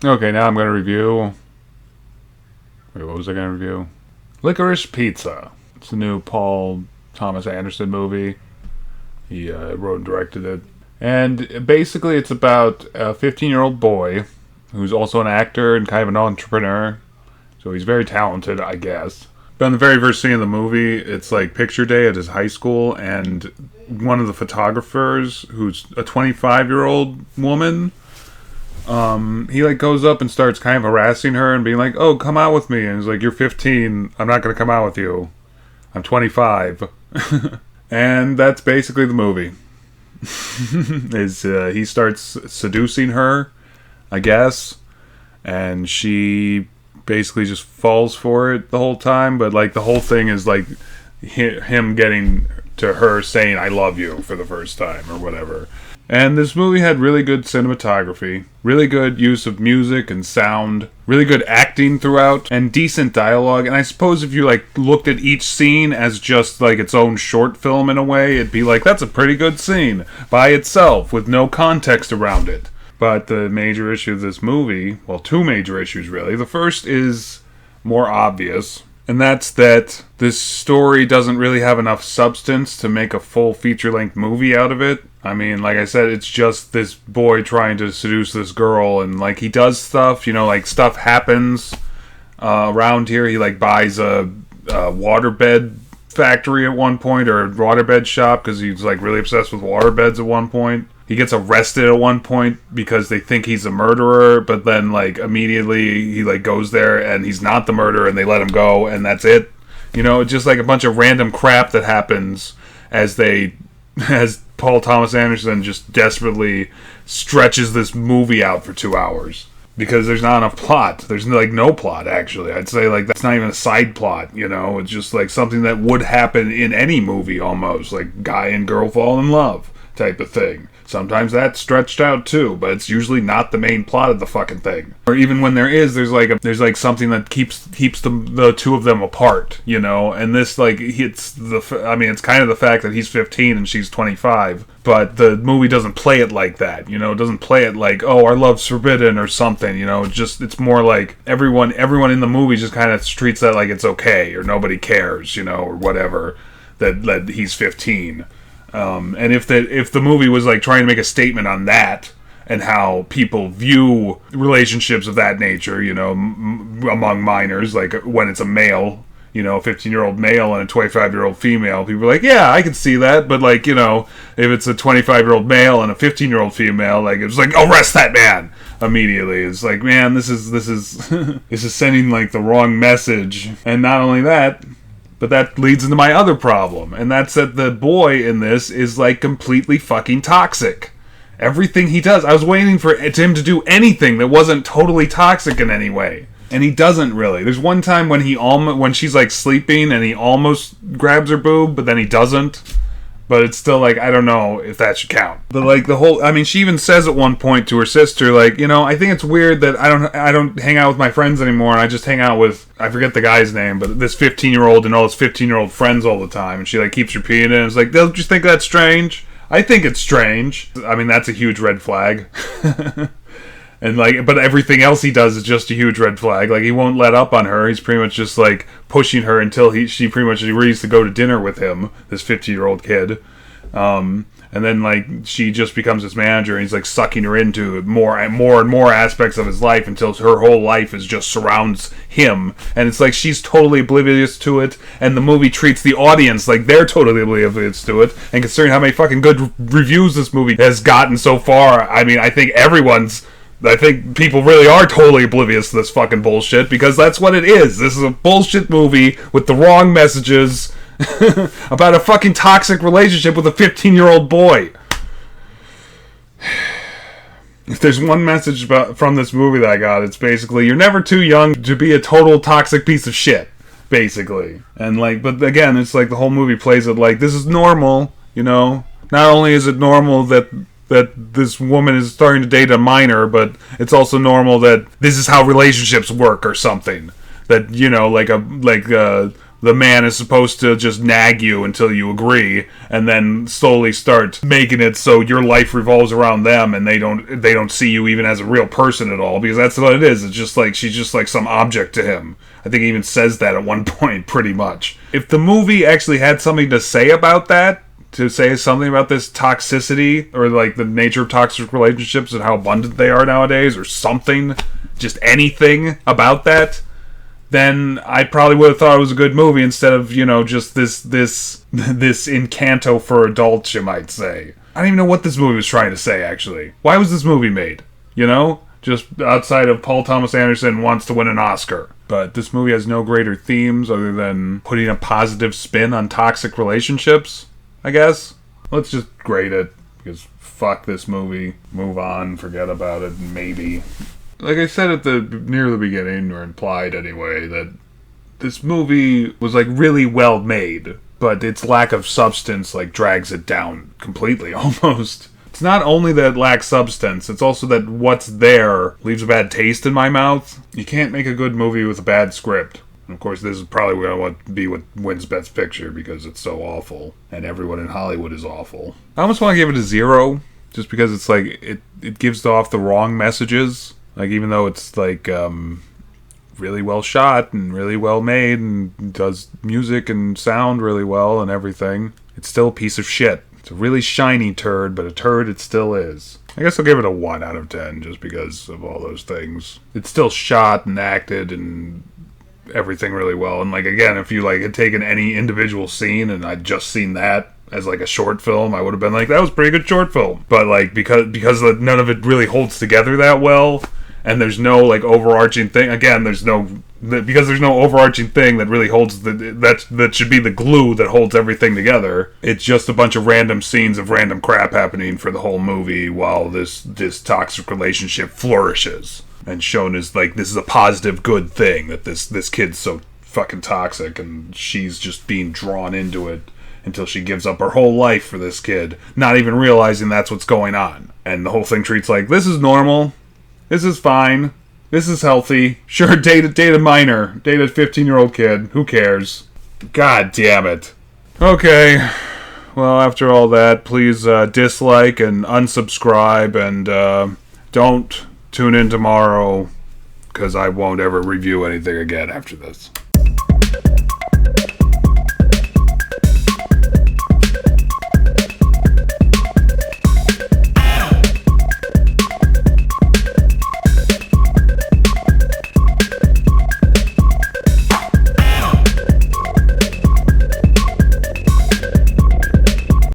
Okay, now I'm going to review... Wait, what was I going to review? LIcorice Pizza. It's a new Paul Thomas Anderson movie. He wrote and directed it. And basically it's about a 15-year-old boy who's also an actor and kind of an entrepreneur. So he's very talented, I guess. But in the very first scene of the movie, it's like picture day at his high school, and one of the photographers, who's a 25-year-old woman, he like goes up and starts kind of harassing her and being like, "Oh, come out with me." And he's like, "You're 15. I'm not going to come out with you. I'm 25." And that's basically the movie. He starts seducing her, I guess, and she basically just falls for it the whole time. But like the whole thing is like him getting to her saying "I love you" for the first time or whatever. And this movie had really good cinematography, really good use of music and sound, really good acting throughout, and decent dialogue. And I suppose if you like looked at each scene as just like its own short film in a way, it'd be like, that's a pretty good scene by itself with no context around it. But the major issue of this movie, well, two major issues really. The first is more obvious, and that's that this story doesn't really have enough substance to make a full feature-length movie out of it. I mean, like I said, it's just this boy trying to seduce this girl, and like he does stuff, you know, like stuff happens around here. He like buys a waterbed factory at one point, or a waterbed shop, because he's like really obsessed with waterbeds at one point. He gets arrested at one point because they think he's a murderer, but then like immediately he like goes there and he's not the murderer, and they let him go, and that's it. You know, it's just like a bunch of random crap that happens as Paul Thomas Anderson just desperately stretches this movie out for 2 hours. Because there's not enough plot. There's like no plot, actually. I'd say like that's not even a side plot, you know? It's just like something that would happen in any movie almost. Like guy and girl fall in love type of thing. Sometimes that's stretched out too, but it's usually not the main plot of the fucking thing. Or even when there is, there's like something that keeps the two of them apart, you know. And this like it's kind of the fact that he's 15 and she's 25, but the movie doesn't play it like that, you know. It doesn't play it like, oh, our love's forbidden or something, you know. It's more like everyone in the movie just kind of treats that like it's okay or nobody cares, you know, or whatever, that he's 15. And if the movie was like trying to make a statement on that and how people view relationships of that nature, you know, among minors, like when it's a male, you know, a 15-year-old male and a 25-year-old female, people are like, yeah, I can see that. But like, you know, if it's a 25-year-old male and a 15-year-old female, like it's like, arrest that man immediately. It's like, man, this is this is sending like the wrong message. And not only that, but that leads into my other problem, and that's that the boy in this is like completely fucking toxic. Everything he does, I was waiting for him to do anything that wasn't totally toxic in any way, and he doesn't really. There's one time when she's like sleeping and he almost grabs her boob, but then he doesn't. But it's still like, I don't know if that should count. But like she even says at one point to her sister, like, you know, I think it's weird that I don't hang out with my friends anymore, and I just hang out with, I forget the guy's name, but this 15-year-old and all his 15-year-old friends all the time. And she like keeps repeating it, and it's like, don't you think that's strange? I think it's strange. I mean, that's a huge red flag. And like, but everything else he does is just a huge red flag. Like, he won't let up on her. He's pretty much just like pushing her until she pretty much agrees to go to dinner with him, this 50-year-old kid. And then like she just becomes his manager, and he's like sucking her into more and more aspects of his life until her whole life is just surrounds him. And it's like she's totally oblivious to it, and the movie treats the audience like they're totally oblivious to it. And considering how many fucking good reviews this movie has gotten so far, I mean, I think people really are totally oblivious to this fucking bullshit, because that's what it is. This is a bullshit movie with the wrong messages about a fucking toxic relationship with a 15-year-old boy. If there's one message from this movie that I got, it's basically, you're never too young to be a total toxic piece of shit, basically. And like, but again, it's like the whole movie plays it like, this is normal, you know? Not only is it normal that this woman is starting to date a minor, but it's also normal that this is how relationships work or something. That, you know, like the man is supposed to just nag you until you agree, and then slowly start making it so your life revolves around them, and they don't see you even as a real person at all, because that's what it is. It's just like she's just like some object to him. I think he even says that at one point, pretty much. If the movie actually had something to say about that, to say something about this toxicity, or like the nature of toxic relationships and how abundant they are nowadays, or something, just anything about that, then I probably would have thought it was a good movie instead of, just this Encanto for adults, you might say. I don't even know what this movie was trying to say, actually. Why was this movie made? Just outside of Paul Thomas Anderson wants to win an Oscar. But this movie has no greater themes other than putting a positive spin on toxic relationships, I guess. Let's just grade it, because fuck this movie. Move on, forget about it, maybe. Like I said near the beginning, or implied anyway, that this movie was like really well made, but its lack of substance like drags it down completely almost. It's not only that it lacks substance, it's also that what's there leaves a bad taste in my mouth. You can't make a good movie with a bad script. And of course, this is probably going to be what wins Best Picture, because it's so awful, and everyone in Hollywood is awful. I almost want to give it a 0, just because it's like it gives off the wrong messages. Like, even though it's, like, really well shot and really well made and does music and sound really well and everything, it's still a piece of shit. It's a really shiny turd, but a turd it still is. I guess I'll give it a 1 out of 10, just because of all those things. It's still shot and acted and everything really well. And, like, again, if you, like, had taken any individual scene and I'd just seen that as, like, a short film, I would have been like, that was a pretty good short film. But, like, because none of it really holds together that well, and there's no, like, overarching thing. Again, because there's no overarching thing that really holds that should be the glue that holds everything together. It's just a bunch of random scenes of random crap happening for the whole movie while this toxic relationship flourishes, and shown as, like, this is a positive, good thing, that this kid's so fucking toxic, and she's just being drawn into it until she gives up her whole life for this kid, not even realizing that's what's going on. And the whole thing treats like, this is normal. This is fine. This is healthy. Sure, date a minor. Date a 15-year-old kid. Who cares? God damn it. Okay. Well, after all that, please dislike and unsubscribe, and don't tune in tomorrow, because I won't ever review anything again after this.